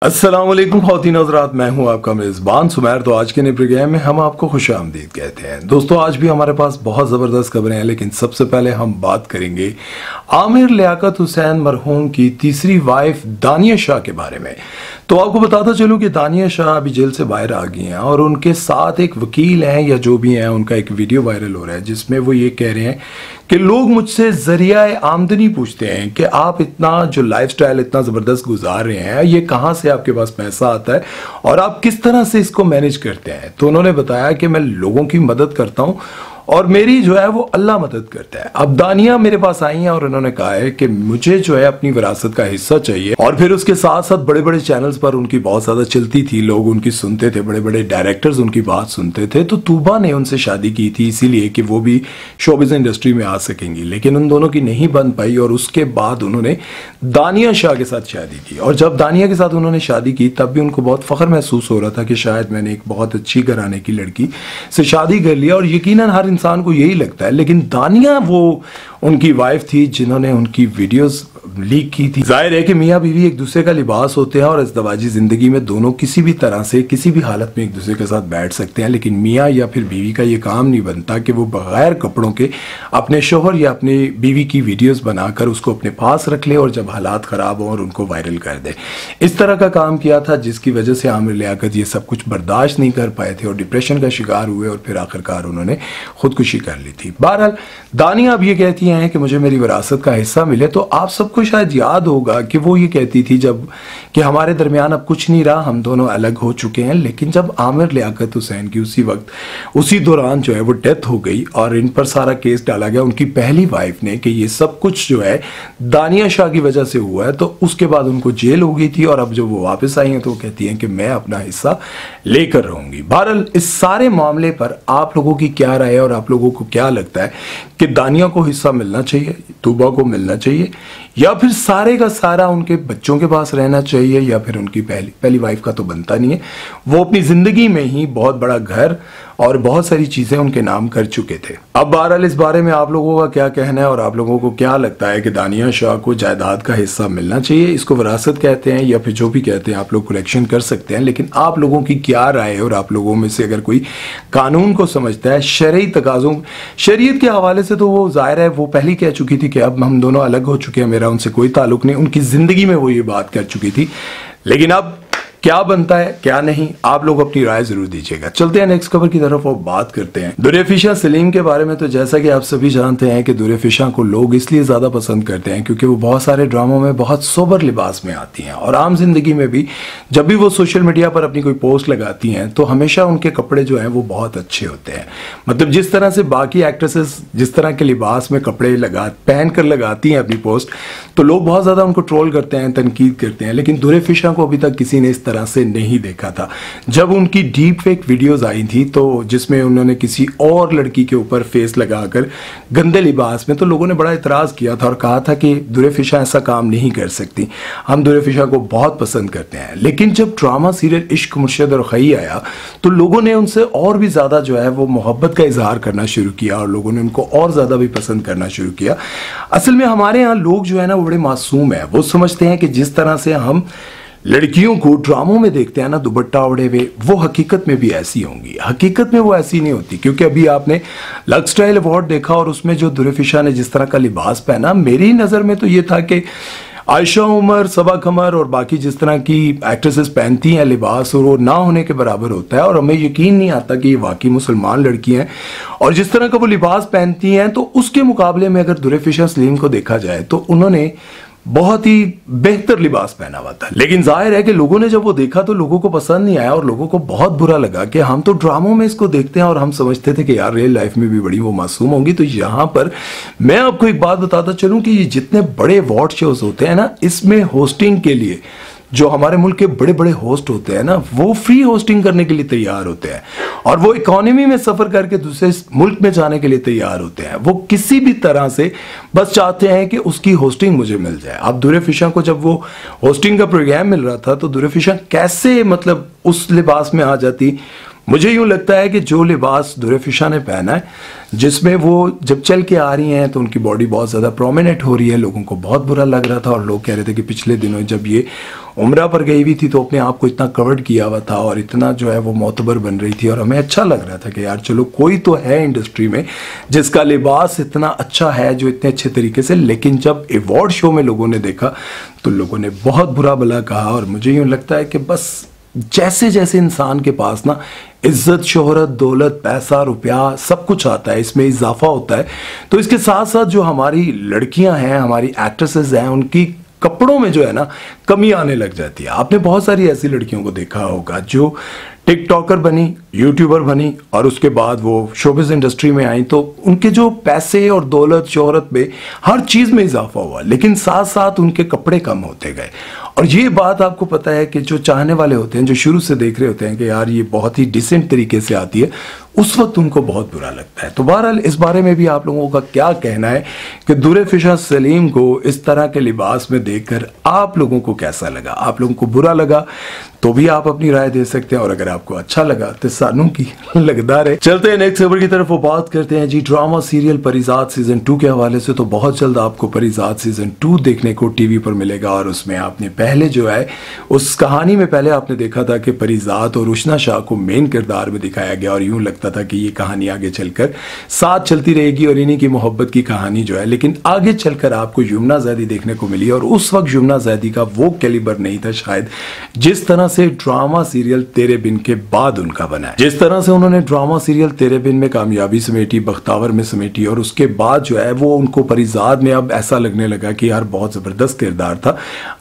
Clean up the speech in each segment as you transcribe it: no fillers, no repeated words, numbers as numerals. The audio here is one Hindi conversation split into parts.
अस्सलाम वालेकुम ख़वातीन हज़रात, मैं हूं आपका मेज़बान सुमैर। तो आज के नए प्रोग्राम में हम आपको खुशामदीद कहते हैं। दोस्तों, आज भी हमारे पास बहुत ज़बरदस्त खबरें हैं, लेकिन सबसे पहले हम बात करेंगे आमिर लियाकत हुसैन मरहूम की तीसरी वाइफ दानिया शाह के बारे में। तो आपको बताता चलूं कि दानिया शाह अभी जेल से बाहर आ गई हैं और उनके साथ एक वकील हैं या जो भी हैं, उनका एक वीडियो वायरल हो रहा है जिसमें वो ये कह रहे हैं कि लोग मुझसे ज़रिया आमदनी पूछते हैं कि आप इतना जो लाइफस्टाइल इतना ज़बरदस्त गुजार रहे हैं, ये कहाँ से आपके पास पैसा आता है और आप किस तरह से इसको मैनेज करते हैं। तो उन्होंने बताया कि मैं लोगों की मदद करता हूँ और मेरी जो है वो अल्लाह मदद करता है। अब दानिया मेरे पास आई हैं और उन्होंने कहा है कि मुझे जो है अपनी विरासत का हिस्सा चाहिए। और फिर उसके साथ साथ बड़े बड़े चैनल्स पर उनकी बहुत ज़्यादा चलती थी, लोग उनकी सुनते थे, बड़े बड़े डायरेक्टर्स उनकी बात सुनते थे। तो तूबा ने उनसे शादी की थी इसीलिए कि वो भी शोबिज़ इंडस्ट्री में आ सकेंगी, लेकिन उन दोनों की नहीं बन पाई और उसके बाद उन्होंने दानिया शाह के साथ शादी की। और जब दानिया के साथ उन्होंने शादी की तब भी उनको बहुत फ़ख्र महसूस हो रहा था कि शायद मैंने एक बहुत अच्छी घराने की लड़की से शादी कर लिया, और यकीनन हर इंसान को यही लगता है। लेकिन दानिया वो उनकी वाइफ थी जिन्होंने उनकी वीडियोस लीक की थी। जाहिर है कि मियाँ बीवी एक दूसरे का लिबास होते हैं और इज़्दवाजी जिंदगी में दोनों किसी भी तरह से किसी भी हालत में एक दूसरे के साथ बैठ सकते हैं, लेकिन मियाँ या फिर बीवी का ये काम नहीं बनता कि वो बगैर कपड़ों के अपने शोहर या अपने बीवी की वीडियोस बनाकर उसको अपने पास रख ले और जब हालात ख़राब हों और उनको वायरल कर दे। इस तरह का काम किया था जिसकी वजह से आमिर लियाकत ये सब कुछ बर्दाश्त नहीं कर पाए थे और डिप्रेशन का शिकार हुए और फिर आखिरकार उन्होंने खुदकुशी कर ली थी। बहरहाल दानिया अब ये कहती हैं कि मुझे मेरी विरासत का हिस्सा मिले। तो आप सबको शायद याद होगा कि वो ये कहती थी जब कि हमारे दरमियान अब कुछ नहीं रहा, हम दोनों अलग हो चुके हैं। लेकिन जब आमिर लियाकत हुसैन की उसी दौरान जो है वो डेथ हो गई और इन पर सारा केस डाला गया उनकी पहली वाइफ ने कि ये सब कुछ जो है दानिया शाह की वजह से हुआ है, तो उसके बाद उनको जेल हो गई थी। और अब जब वो वापस आई हैं तो वो कहती हैं कि मैं अपना हिस्सा लेकर रहूंगी। बहरहाल इस सारे मामले पर आप लोगों की क्या राय है और आप लोगों को क्या लगता है कि दानिया को हिस्सा मिलना चाहिए, तूबा को मिलना चाहिए, या फिर सारे का सारा उनके बच्चों के पास रहना चाहिए, या फिर उनकी पहली वाइफ का तो बनता नहीं है। वो अपनी जिंदगी में ही बहुत बड़ा घर और बहुत सारी चीजें उनके नाम कर चुके थे। अब बहरहाल इस बारे में आप लोगों का क्या कहना है और आप लोगों को क्या लगता है कि दानिया शाह को जायदाद का हिस्सा मिलना चाहिए? इसको विरासत कहते हैं या फिर जो भी कहते हैं, आप लोग कलेक्शन कर सकते हैं। लेकिन आप लोगों की क्या राय है और आप लोगों में से अगर कोई कानून को समझता है, शरई तकाज़ों शरीयत के हवाले से, तो वो जाहिर है वो पहले कह चुकी थी कि अब हम दोनों अलग हो चुके हैं, मेरा उनसे कोई ताल्लुक नहीं। उनकी जिंदगी में वो ये बात कर चुकी थी, लेकिन अब क्या बनता है क्या नहीं, आप लोग अपनी राय जरूर दीजिएगा। चलते हैं नेक्स्ट खबर की तरफ और बात करते हैं दुरेफिशा सलीम के बारे में। तो जैसा कि आप सभी जानते हैं कि दुरेफिशा को लोग इसलिए ज्यादा पसंद करते हैं क्योंकि वो बहुत सारे ड्रामों में बहुत सोबर लिबास में आती हैं और आम जिंदगी में भी जब भी वो सोशल मीडिया पर अपनी कोई पोस्ट लगाती हैं तो हमेशा उनके कपड़े जो हैं वो बहुत अच्छे होते हैं। मतलब जिस तरह से बाकी एक्ट्रेसेस जिस तरह के लिबास में कपड़े पहन कर लगाती हैं अपनी पोस्ट, तो लोग बहुत ज्यादा उनको ट्रोल करते हैं, तनकीद करते हैं। लेकिन दुरेफिशा को अभी तक किसी ने इस तरह से नहीं देखा था। जब उनकी डीप फेक वीडियोस आई थी तो जिसमें उन्होंने किसी और लड़की के ऊपर फेस लगाकर गंदे लिबास में, तो लोगों ने बड़ा इतराज किया था और कहा था कि दुरेफिशा ऐसा काम नहीं कर सकती, हम दुरेफिशा को बहुत पसंद करते हैं। लेकिन जब ड्रामा सीरियल इश्क मुर्शिद और खई आया तो लोगों ने उनसे और भी ज्यादा जो है वो मोहब्बत का इजहार करना शुरू किया और लोगों ने उनको और ज्यादा भी पसंद करना शुरू किया। असल में हमारे यहाँ लोग जो है ना वो बड़े मासूम है। वो समझते हैं कि जिस तरह से हम लड़कियों को ड्रामों में देखते हैं ना दुपट्टा ओढ़े हुए, वो हकीकत में भी ऐसी होंगी। हकीकत में वो ऐसी नहीं होती, क्योंकि अभी आपने लक्स स्टाइल अवार्ड देखा और उसमें जो दुरेफिशा ने जिस तरह का लिबास पहना, मेरी नज़र में तो ये था कि आयशा उमर, सबा कमर और बाकी जिस तरह की एक्ट्रेसेस पहनती हैं लिबास, और वो ना होने के बराबर होता है। और हमें यकीन नहीं आता कि ये वाकई मुसलमान लड़की हैं और जिस तरह का वो लिबास पहनती हैं, तो उसके मुकाबले में अगर दुरेफिशा सलीम को देखा जाए तो उन्होंने बहुत ही बेहतर लिबास पहना हुआ था। लेकिन जाहिर है कि लोगों ने जब वो देखा तो लोगों को पसंद नहीं आया और लोगों को बहुत बुरा लगा कि हम तो ड्रामों में इसको देखते हैं और हम समझते थे कि यार रियल लाइफ में भी बड़ी वो मासूम होंगी। तो यहाँ पर मैं आपको एक बात बताता चलूं कि ये जितने बड़े अवार्ड शोज होते हैं ना, इसमें होस्टिंग के लिए जो हमारे मुल्क के बड़े बड़े होस्ट होते हैं ना, वो फ्री होस्टिंग करने के लिए तैयार होते हैं और वो इकोनॉमी में सफर करके दूसरे मुल्क में जाने के लिए तैयार होते हैं। वो किसी भी तरह से बस चाहते हैं कि उसकी होस्टिंग मुझे मिल जाए। अब दुरेफिशा को जब वो होस्टिंग का प्रोग्राम मिल रहा था तो दुरेफिशा कैसे मतलब उस लिबास में आ जाती, मुझे यूं लगता है कि जो लिबास दुरेफिशा ने पहना है, जिसमें वो जब चल के आ रही हैं तो उनकी बॉडी बहुत ज़्यादा प्रोमिनेंट हो रही है, लोगों को बहुत बुरा लग रहा था और लोग कह रहे थे कि पिछले दिनों जब ये उम्रा पर गई हुई थी तो अपने आप को इतना कवर्ड किया हुआ था और इतना जो है वो मोतबर बन रही थी और हमें अच्छा लग रहा था कि यार चलो कोई तो है इंडस्ट्री में जिसका लिबास इतना अच्छा है, जो इतने अच्छे तरीके से। लेकिन जब अवार्ड शो में लोगों ने देखा तो लोगों ने बहुत बुरा भला कहा और मुझे यूँ लगता है कि बस जैसे जैसे इंसान के पास ना इज्जत, शोहरत, दौलत, पैसा, रुपया सब कुछ आता है, इसमें इजाफा होता है, तो इसके साथ साथ जो हमारी लड़कियां हैं, हमारी एक्ट्रेसेस हैं, उनकी कपड़ों में जो है ना कमी आने लग जाती है। आपने बहुत सारी ऐसी लड़कियों को देखा होगा जो टिकटॉकर बनी, यूट्यूबर बनी और उसके बाद वो शोबिज़ इंडस्ट्री में आई, तो उनके जो पैसे और दौलत, शोहरत में हर चीज़ में इजाफा हुआ, लेकिन साथ साथ उनके कपड़े कम होते गए। और ये बात आपको पता है कि जो चाहने वाले होते हैं, जो शुरू से देख रहे होते हैं कि यार ये बहुत ही डिसेंट तरीके से आती है, उस वक्त उनको बहुत बुरा लगता है। तो बहरहाल इस बारे में भी आप लोगों का क्या कहना है कि दुरेफिशा सलीम को इस तरह के लिबास में देखकर आप लोगों को कैसा लगा? आप लोगों को बुरा लगा तो भी आप अपनी राय दे सकते हैं और अगर आपको अच्छा लगा तो सानू की लगदार है। चलते हैं नेक्स्ट खबर की तरफ, वो बात करते हैं जी ड्रामा सीरियल परिजात सीजन 2 के हवाले से। तो बहुत जल्द आपको परिजात सीजन 2 देखने को टीवी पर मिलेगा और उसमें आपने पहले जो है उस कहानी में पहले आपने देखा था कि परिजात और रुशना शाह को मेन किरदार में दिखाया गया और यूं लगता था कि ये कहानी आगे चलकर साथ चलती रहेगी और इन्हीं की मोहब्बत की कहानी जो है, लेकिन आगे चलकर आपको यमुना जैदी देखने को मिली और उस वक्त यमुना जैदी का वो कैलिबर नहीं था शायद जिस तरह से ड्रामा सीरियल तेरे बिन के बाद उनका बना है। जिस तरह से उन्होंने ड्रामा सीरियल तेरे बिन में कामयाबी समेटी, बख्तावर में समेटी और उसके बाद जो है वो उनको परिजात में अब ऐसा लगने लगा कि यार बहुत जबरदस्त किरदार था।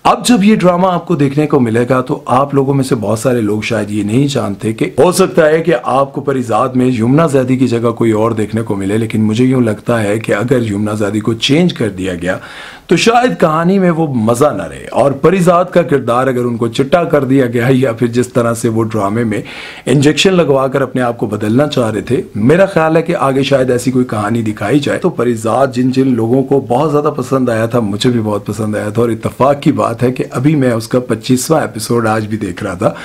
अब जब ये ड्रामा आपको देखने को मिलेगा तो आप लोगों में से बहुत सारे लोग शायद ये नहीं जानते कि हो सकता है कि आपको परिजात में यमुना जैदी की जगह कोई और देखने को मिले, लेकिन मुझे यूं लगता है कि अगर यमुना जैदी को चेंज कर दिया गया तो शायद कहानी में वो मजा ना रहे और परिजात का किरदार अगर उनको चिट्टा कर दिया गया या फिर जिस तरह से वो ड्रामे में इंजेक्शन लगवाकर अपने आप को बदलना चाह रहे थे, मेरा ख्याल है कि आगे शायद ऐसी कोई कहानी दिखाई जाए। तो परिजात जिन जिन लोगों को बहुत ज्यादा पसंद आया था, मुझे भी बहुत पसंद आया था और इत्तेफाक की बात है कि अभी मैं उसका 25वां एपिसोड आज भी देख रहा था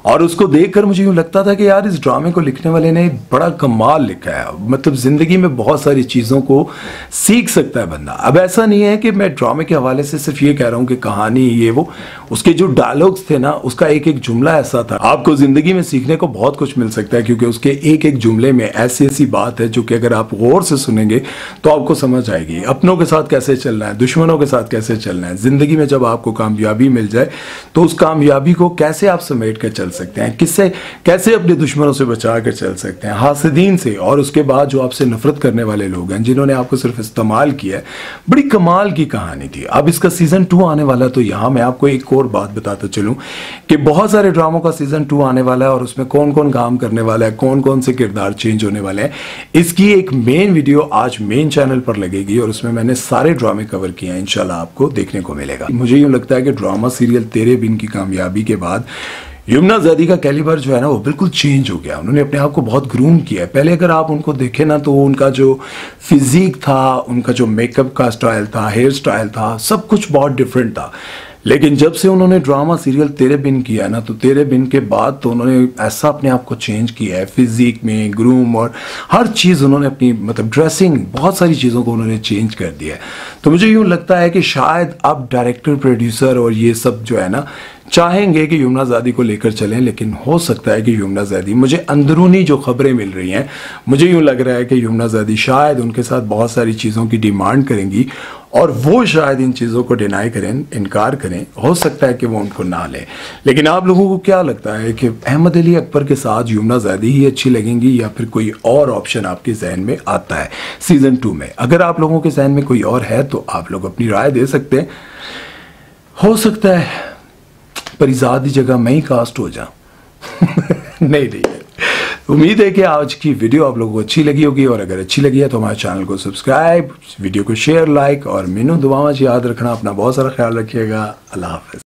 और उसको देखकर मुझे यूं लगता था कि यार इस ड्रामे को लिखने वाले ने बड़ा कमाल लिखा है। मतलब जिंदगी में बहुत सारी चीज़ों को सीख सकता है बंदा। अब ऐसा नहीं है कि मैं ड्रामे के हवाले से सिर्फ ये कह रहा हूँ कि कहानी ये वो, उसके जो डायलॉग्स थे ना, उसका एक एक जुमला ऐसा था, आपको जिंदगी में सीखने को बहुत कुछ मिल सकता है क्योंकि उसके एक एक जुमले में ऐसी ऐसी बात है जो कि अगर आप गौर से सुनेंगे तो आपको समझ आएगी। अपनों के साथ कैसे चलना है, दुश्मनों के साथ कैसे चलना है, जिंदगी में जब आपको कामयाबी मिल जाए तो उस कामयाबी को कैसे आप समेट कर चल सकते हैं, किससे कैसे अपने दुश्मनों से बचा कर चल सकते हैं, हासिदीन से, और उसके बाद जो आपसे नफरत करने वाले लोग हैं जिन्होंने आपको सिर्फ इस्तेमाल किया है। बड़ी कमाल की कहानी थी। अब इसका सीजन 2 आने वाला है तो यहाँ मैं आपको एक और बात बताता चलूं कि बहुत सारे ड्रामों का सीजन 2 आने वाला है और उसमें कौन कौन काम करने वाला है, कौन कौन से किरदार चेंज होने वाले हैं, इसकी एक मेन वीडियो आज मेन चैनल पर लगेगी और उसमें मैंने सारे ड्रामे कवर किए हैं। इंशाल्लाह आपको देखने को मिलेगा। मुझे यूं लगता है कि ड्रामा सीरियल तेरे बिन की कामयाबी के बाद यमुना जैदी का कैलिबर जो है ना वो बिल्कुल चेंज हो गया। उन्होंने अपने आप को बहुत ग्रूम किया है। पहले अगर आप उनको देखें ना तो उनका जो फिजिक था, उनका जो मेकअप का स्टाइल था, हेयर स्टाइल था, सब कुछ बहुत डिफरेंट था। लेकिन जब से उन्होंने ड्रामा सीरियल तेरे बिन किया ना तो तेरे बिन के बाद तो उन्होंने ऐसा अपने आप को चेंज किया है, फिजिक में, ग्रूम और हर चीज़ उन्होंने अपनी मतलब ड्रेसिंग, बहुत सारी चीज़ों को उन्होंने चेंज कर दिया है। तो मुझे यूँ लगता है कि शायद अब डायरेक्टर, प्रोड्यूसर और ये सब जो है ना चाहेंगे कि यमुना जैदी को लेकर चलें, लेकिन हो सकता है कि यमुना जैदी, मुझे अंदरूनी जो खबरें मिल रही हैं, मुझे यूँ लग रहा है कि यमुना जैदी शायद उनके साथ बहुत सारी चीज़ों की डिमांड करेंगी और वो शायद इन चीज़ों को डिनाई करें, इनकार करें। हो सकता है कि वो उनको ना लें। लेकिन आप लोगों को क्या लगता है कि अहमद अली अकबर के साथ यमुना जैदी ही अच्छी लगेंगी या फिर कोई और ऑप्शन आपके जहन में आता है सीजन 2 में? अगर आप लोगों के जहन में कोई और है तो आप लोग अपनी राय दे सकते हैं। हो सकता है परिजात की जगह मैं ही कास्ट हो जाऊं। नहीं, उम्मीद है कि आज की वीडियो आप लोगों को अच्छी लगी होगी और अगर अच्छी लगी है तो हमारे चैनल को सब्सक्राइब, वीडियो को शेयर, लाइक और मीनू दुआओं याद रखना। अपना बहुत सारा ख्याल रखिएगा। अल्लाह हाफ़िज़।